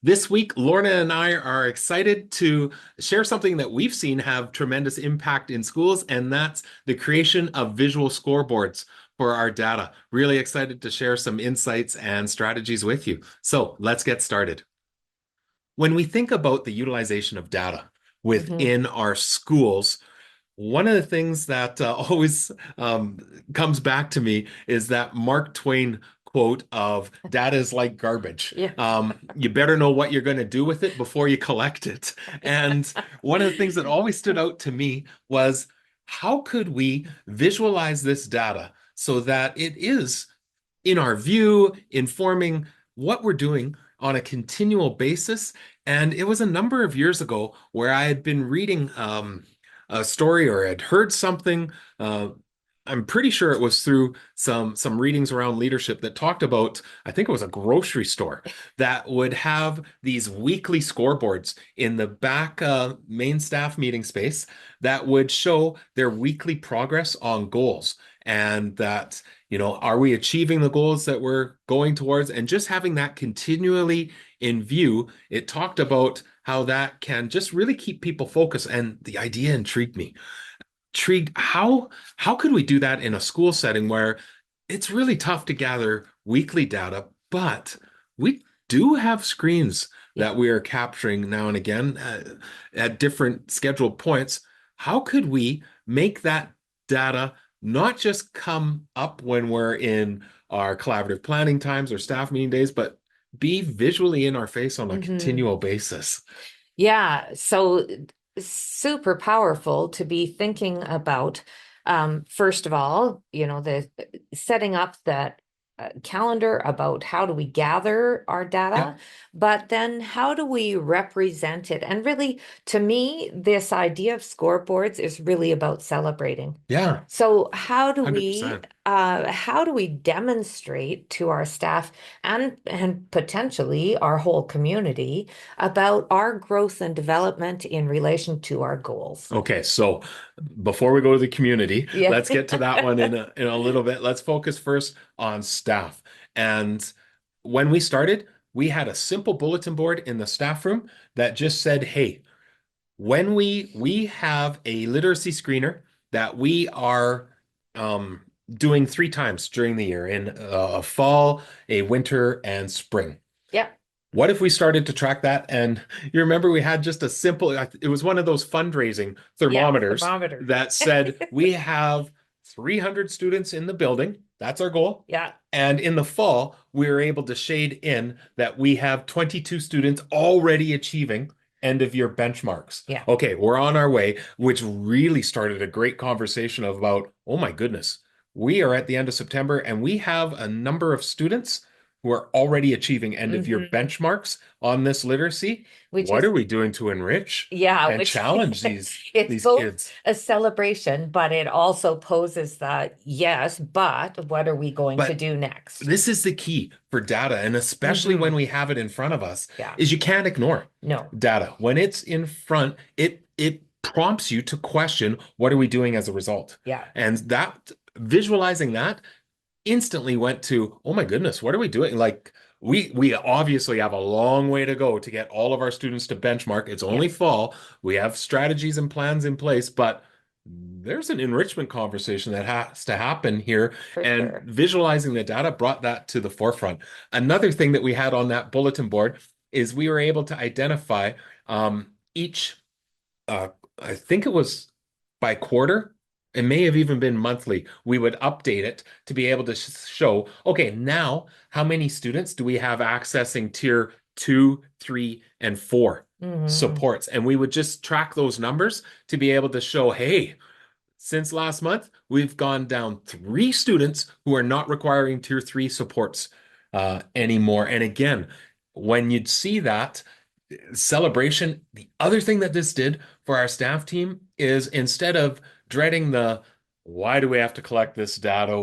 This week, Lorna and I are excited to share something that we've seen have tremendous impact in schools, and that's the creation of visual scoreboards for our data. Really excited to share some insights and strategies with you. So let's get started. When we think about the utilization of data hmm within our schools, one of the things that always comes back to me is that Mark Twain quote of data is like garbage. Yeah. You better know what you're going to do with it before you collect it. And one of the things that always stood out to me was how could we visualize this data so that it is in our view, informing what we're doing on a continual basis. And it was a number of years ago where I had been reading a story or had heard something. I'm pretty sure it was through some readings around leadership that talked about, I think it was a grocery store that would have these weekly scoreboards in the back main staff meeting space that would show their weekly progress on goals. And that, are we achieving the goals that we're going towards? And just having that continually in view, it talked about how that can just really keep people focused. And the idea intrigued me. Intrigued, how could we do that in a school setting where it's really tough to gather weekly data, but we do have screens Yeah. that we are capturing now and again at different scheduled points. How could we make that data not just come up when we're in our collaborative planning times or staff meeting days, but be visually in our face on a hmm continual basis? Yeah. So super powerful to be thinking about, first of all, the setting up that calendar about how do we gather our Yeah, data, but then how do we represent it? And really, to me, this idea of scoreboards is really about celebrating. yeah, So 100%. how do we demonstrate to our staff and potentially our whole community about our growth and development in relation to our goals? Okay, so before we go to the community, Yeah. let's get to that one in a little bit. Let's focus first on staff. And when we started, we had a simple bulletin board in the staff room that just said, "Hey, when we have a literacy screener that we are doing 3 times during the year in a fall, a winter, and spring. Yeah. What if we started to track that? And you remember we had just a simple, it was one of those fundraising Yeah. thermometers Thermometer. that said, we have 300 students in the building. That's our goal. Yeah. And in the fall, we were able to shade in that we have 22 students already achieving end of year benchmarks. Yeah. Okay, we're on our way, which really started a great conversation about, oh my goodness, we are at the end of September and we have a number of students who are already achieving end of year hmm benchmarks on this literacy. Which What is are we doing to enrich Yeah, and which challenge these it's these both kids? a celebration, but it also poses that, yes, but what are we going to But do next? this is the key for data, and especially when hmm we have it in front of us, Yeah. is you can't ignore No. data. When it's in front, it prompts you to question what are we doing as a result? Yeah. And that visualizing that instantly went to, oh my goodness, what are we doing? Like we obviously have a long way to go to get all of our students to benchmark. It's Yeah. only fall. We have strategies and plans in place, but there's an enrichment conversation that has to happen here. For And sure. visualizing the data brought that to the forefront. Another thing that we had on that bulletin board is we were able to identify each uh, I think it was by quarter. It may have even been monthly. We would update it to be able to show, okay, now how many students do we have accessing tier 2, 3, and 4 hmm supports? And we would just track those numbers to be able to show, hey, since last month, we've gone down 3 students who are not requiring tier 3 supports anymore. And again, when you'd see that, celebration. The other thing that this did for our staff team is instead of dreading the why do we have to collect this data?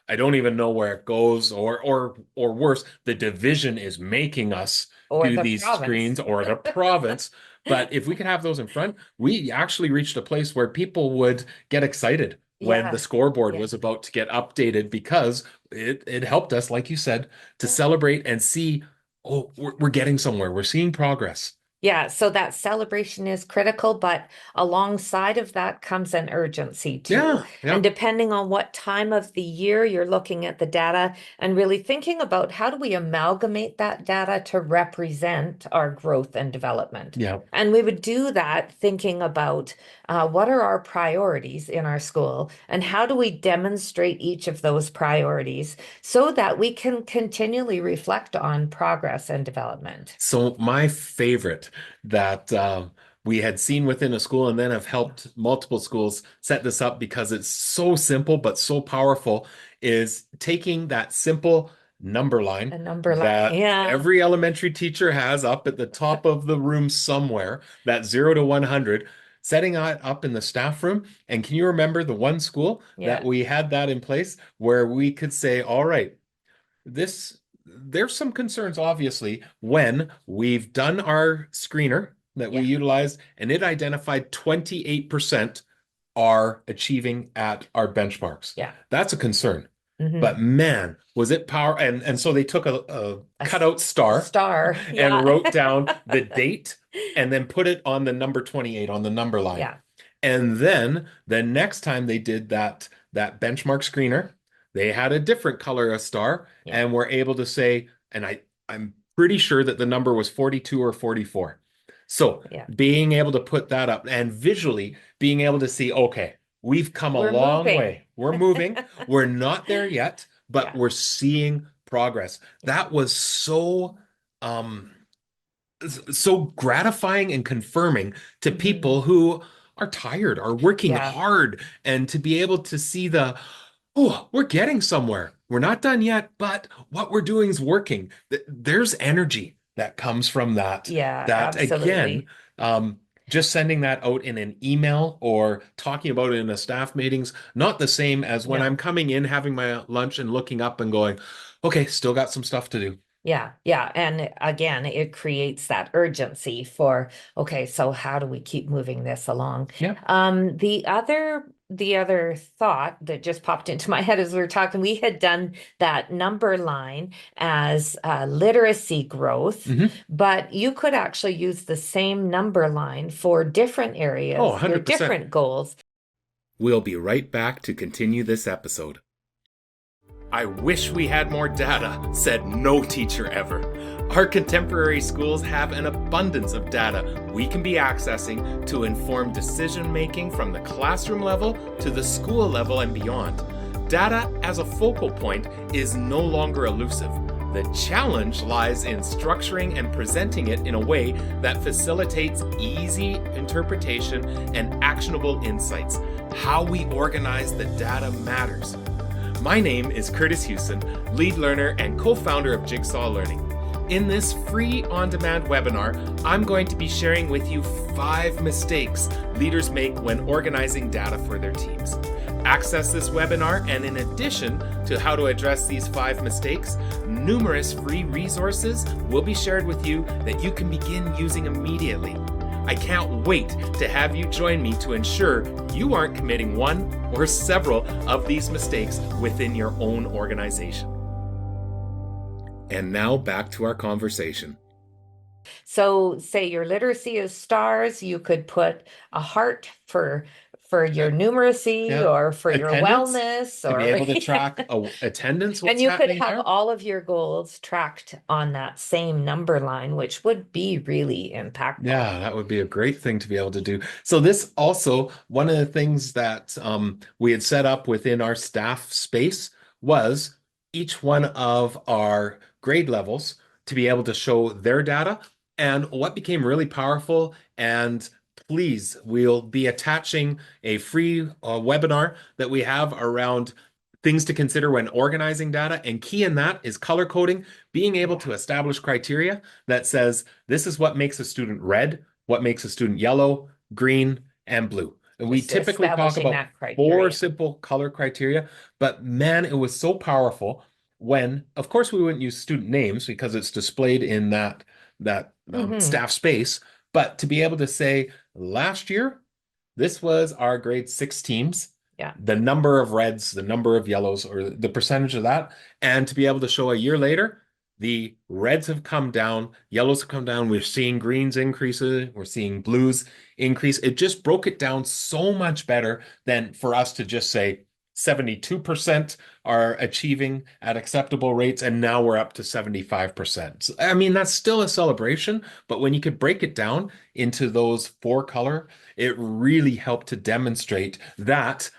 I don't even know where it goes, or worse, the division is making us Or do the these province. screens or the province. But if we could have those in front, we actually reached a place where people would get excited when the Yeah. scoreboard Yeah. was about to get updated because it helped us, like you said, to Yeah. celebrate and see. oh, we're getting somewhere. We're seeing progress. Yeah, so that celebration is critical, but alongside of that comes an urgency too. Yeah, And yeah, depending on what time of the year you're looking at the data and really thinking about how do we amalgamate that data to represent our growth and development. yeah. And we would do that thinking about what are our priorities in our school and how do we demonstrate each of those priorities so that we can continually reflect on progress and development. So my favorite that we had seen within a school and then have helped multiple schools set this up because it's so simple but so powerful is taking that simple number line A number line. that Yeah. every elementary teacher has up at the top of the room somewhere, that 0 to 100, setting it up in the staff room. And can you remember the one school that Yeah. we had that in place where we could say, all right, this there's some concerns obviously when we've done our screener that we Yeah. utilized and it identified 28% are achieving at our benchmarks. Yeah. That's a concern. But Hmm. man, was it power and so they took a A cutout star star. and Yeah. wrote down the date and then put it on the number 28 on the number line. Yeah. And then the next time they did that benchmark screener, they had a different color of star Yeah. and were able to say, and I'm pretty sure that the number was 42 or 44. So Yeah. being able to put that up and visually being able to see, okay, we've come a We're long moving. way. We're moving. We're not there yet, but Yeah. we're seeing progress. Yeah. That was um so gratifying and confirming to Hmm. people who are tired, are working Yeah. hard, and to be able to see oh, we're getting somewhere. We're not done yet, but what we're doing is working. There's energy that comes from that. Yeah. That again, Absolutely. um, just sending that out in an email or talking about it in a staff meetings, not the same as when I'm No. coming in, having my lunch and looking up and going, okay, still got some stuff to do. Yeah, yeah. And again, it creates that urgency for, okay, so how do we keep moving this along? Yeah. The other thought that just popped into my head as we were talking, we had done that number line as literacy growth, Hmm. but you could actually use the same number line for different Oh, areas, your 100%. different goals. We'll be right back to continue this episode. I wish we had more data, said no teacher ever. Our contemporary schools have an abundance of data we can be accessing to inform decision making from the classroom level to the school level and beyond. Data as a focal point is no longer elusive. The challenge lies in structuring and presenting it in a way that facilitates easy interpretation and actionable insights. How we organize the data matters. My name is Kurtis Houston, lead learner and co-founder of Jigsaw Learning. In this free on-demand webinar, I'm going to be sharing with you 5 mistakes leaders make when organizing data for their teams. Access this webinar, and in addition to how to address these 5 mistakes, numerous free resources will be shared with you that you can begin using immediately. I can't wait to have you join me to ensure you aren't committing one or several of these mistakes within your own organization. And now back to our conversation. So say your literacy is stars, you could put a heart for your numeracy Yeah. or for your Attendance, wellness to be or able to track attendance, and what's you could happening have there. all of your goals tracked on that same number line, which would be really impactful. Yeah, that would be a great thing to be able to do. So this also, one of the things that we had set up within our staff space was each one of our grade levels to be able to show their data. And what became really powerful, and please, we'll be attaching a free webinar that we have around things to consider when organizing data. And key in that is color coding, being able Yeah. to establish criteria that says this is what makes a student red, what makes a student yellow, green, and blue. And we Just typically talk establishing about that 4 criteria. simple color criteria, but man, it was so powerful when, of course, we wouldn't use student names because it's displayed in that Hmm. staff space, but to be able to say last year, this was our grade 6 teams, Yeah. the number of reds, the number of yellows, or the percentage of that, and to be able to show a year later, the reds have come down, yellows have come down. We're seeing greens increases, we're seeing blues increase. It just broke it down so much better than for us to just say 72% are achieving at acceptable rates, and now we're up to 75%. I mean, that's still a celebration, but when you could break it down into those four color, it really helped to demonstrate that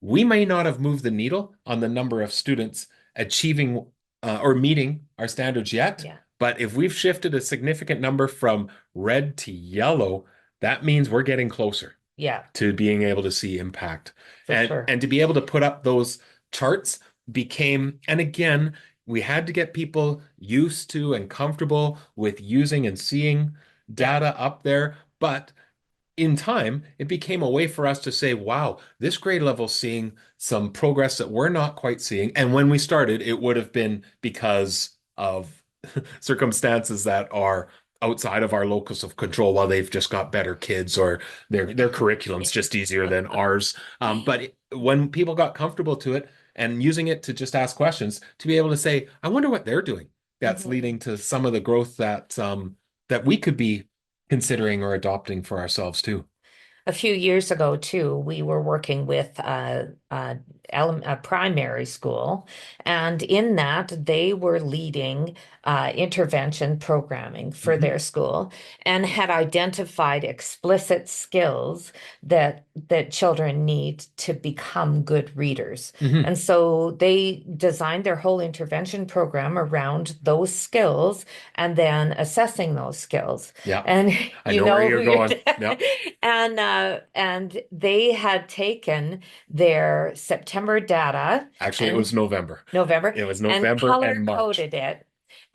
we may not have moved the needle on the number of students achieving or meeting our standards yet, Yeah. but if we've shifted a significant number from red to yellow, that means we're getting closer Yeah, to being able to see impact. for sure. And to be able to put up those charts became, and again, we had to get people used to and comfortable with using and seeing Yeah. data up there, but in time, it became a way for us to say, wow, this grade level seeing some progress that we're not quite seeing. And when we started, it would have been because of circumstances that are outside of our locus of control, while they've just got better kids or their curriculum's just easier than ours. When people got comfortable to it and using it to just ask questions, to be able to say, I wonder what they're doing. That's Mhm. leading to some of the growth that we could be considering or adopting for ourselves too. A few years ago, too, we were working with a primary school, and in that, they were leading intervention programming for Mhm. their school and had identified explicit skills that children need to become good readers. Mhm. And so they designed their whole intervention program around those skills and then assessing those skills. Yeah, And I you know where know who you're you're going. Yeah, and they had taken their September data actually, it and was November. November It was and November color and March. coded it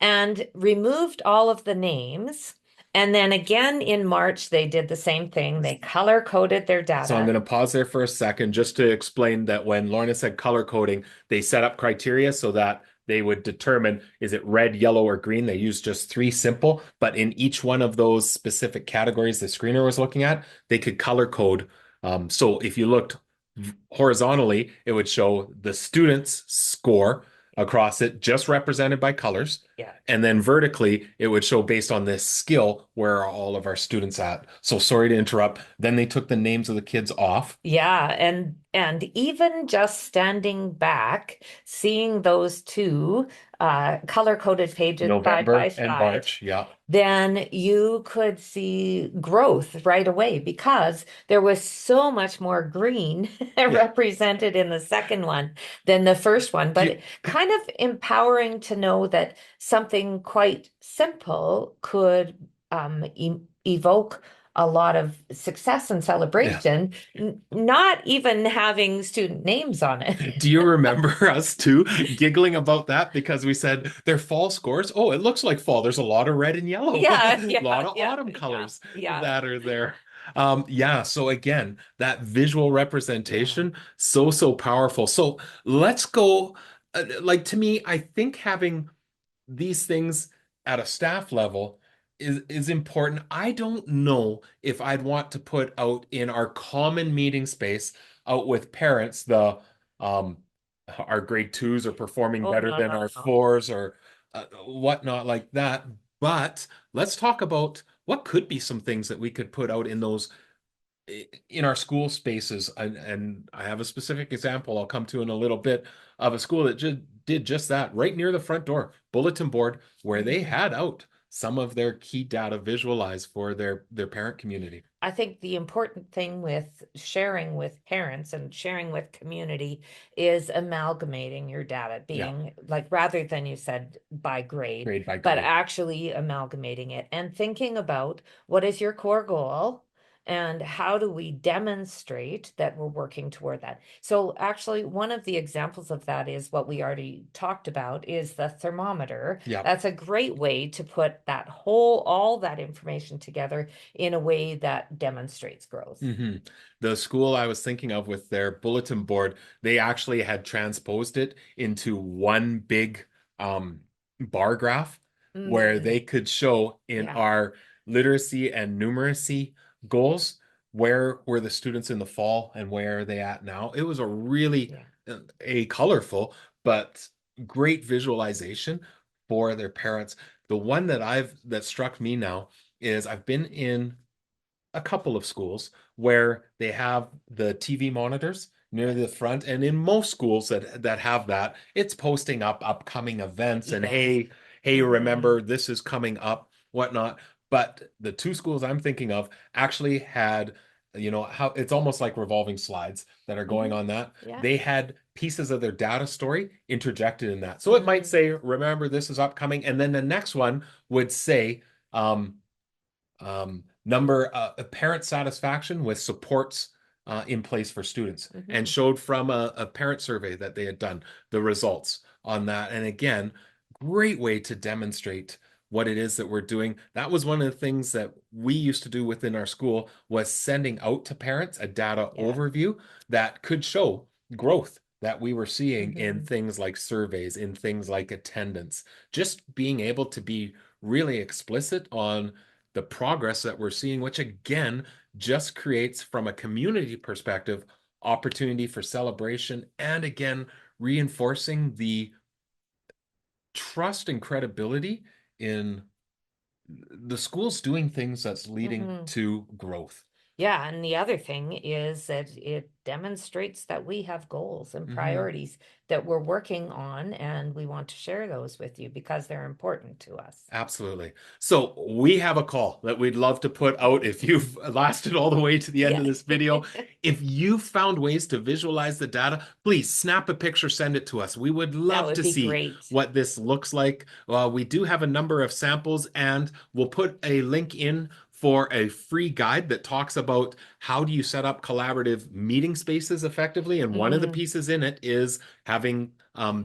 and removed all of the names. And then again in March, they did the same thing. They color coded their So I'm data. going to pause there for a second just to explain that when Lorna said color coding, they set up criteria so that they would determine is it red, yellow, or green. They used just three simple, but in each one of those specific categories the screener was looking at, they could color code. So if you looked horizontally, it would show the student's score across it, just represented by colors. Yeah. And then vertically, it would show based on this skill where are all of our students at. So sorry to interrupt. Then they took the names of the kids off. Yeah, and even just standing back, seeing those two color-coded pages side by November and side, March. Yeah. then you could see growth right away because there was so much more green Yeah. represented in the second one than the first one. Do But you, kind of empowering to know that something quite simple could evoke a lot of success and yeah. celebration, not even having student names on it. Do you remember us too giggling about that because we said they're fall scores? Oh, it looks like fall. There's a lot of red and yellow, Yeah, a yeah, lot of yeah, autumn yeah, colors yeah, that are there. Yeah, so again, that visual yeah. representation, so powerful. So let's go. Like to me, I think having these things at a staff level is important. I don't know if I'd want to put out in our common meeting space out with parents the um our grade twos are performing Oh, better no, than no, our no. fours or whatnot like that. But let's talk about what could be some things that we could put out in those in our school spaces, and I have a specific example I'll come to in a little bit of a school that just did just that right near the front door, bulletin board, where they Mhm. had out some of their key data visualized for their parent community. I think the important thing with sharing with parents and sharing with community is amalgamating your data, Yeah, being like rather than you said by grade, grade by but grade. actually amalgamating it and thinking about what is your core goal and how do we demonstrate that we're working toward that. So actually one of the examples of that is what we already talked about is the thermometer. Yeah. That's a great way to put that whole all that information together in a way that demonstrates growth. hmm The school I was thinking of with their bulletin board, they actually had transposed it into one big bar graph where Mm, they could show in yeah, our literacy and numeracy goals where were the students in the fall and where are they at now. It was a really yeah. a colorful but great visualization for their parents. The one that struck me now is I've been in a couple of schools where they have the TV monitors near the front, and in most schools that have that, it's posting up upcoming events and hey, remember this is coming up, whatnot. But the two schools I'm thinking of actually had, how it's almost like revolving slides that are going on that. Yeah. They had pieces of their data story interjected in that. So it might say, remember, this is upcoming. And then the next one would say, number parent satisfaction with supports in place for students, and showed from a parent survey that they had done the results on that. And again, great way to demonstrate what it is that we're doing. That was one of the things that we used to do within our school, was sending out to parents a data overview that could show growth that we were seeing in things like surveys, in things like attendance, just being able to be really explicit on the progress that we're seeing, which again just creates, from a community perspective, opportunity for celebration, and again reinforcing the trust and credibility in the schools doing things that's leading to growth. Yeah, and the other thing is that it demonstrates that we have goals and priorities that we're working on, and we want to share those with you because they're important to us. Absolutely. So we have a call that we'd love to put out if you've lasted all the way to the end of this video. If you found ways to visualize the data, please snap a picture, send it to us. We would love to see what this looks like. We do have a number of samples, and we'll put a link in for a free guide that talks about how do you set up collaborative meeting spaces effectively. And one of the pieces in it is having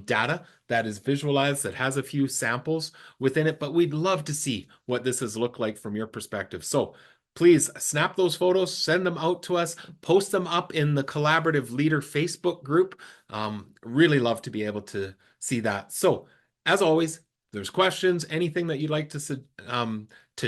data that is visualized, that has a few samples within it. But we'd love to see what this has looked like from your perspective. So please snap those photos, send them out to us, post them up in the Collaborative Leader Facebook group. Really love to be able to see that. So as always, there's questions, anything that you'd like to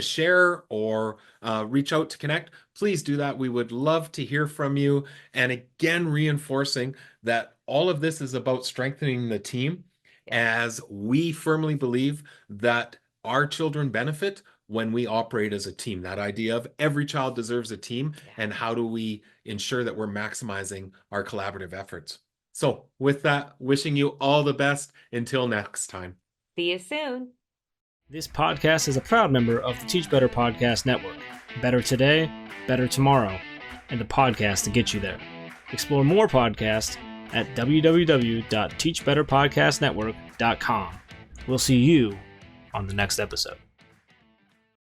share or reach out to connect, please do that. We would love to hear from you. And again, reinforcing that all of this is about strengthening the team, as we firmly believe that our children benefit when we operate as a team. That idea of every child deserves a team, and how do we ensure that we're maximizing our collaborative efforts. So with that, wishing you all the best until next time. See you soon. This podcast is a proud member of the Teach Better Podcast Network. Better today, better tomorrow, and the podcast to get you there. Explore more podcasts at www.teachbetterpodcastnetwork.com. We'll see you on the next episode.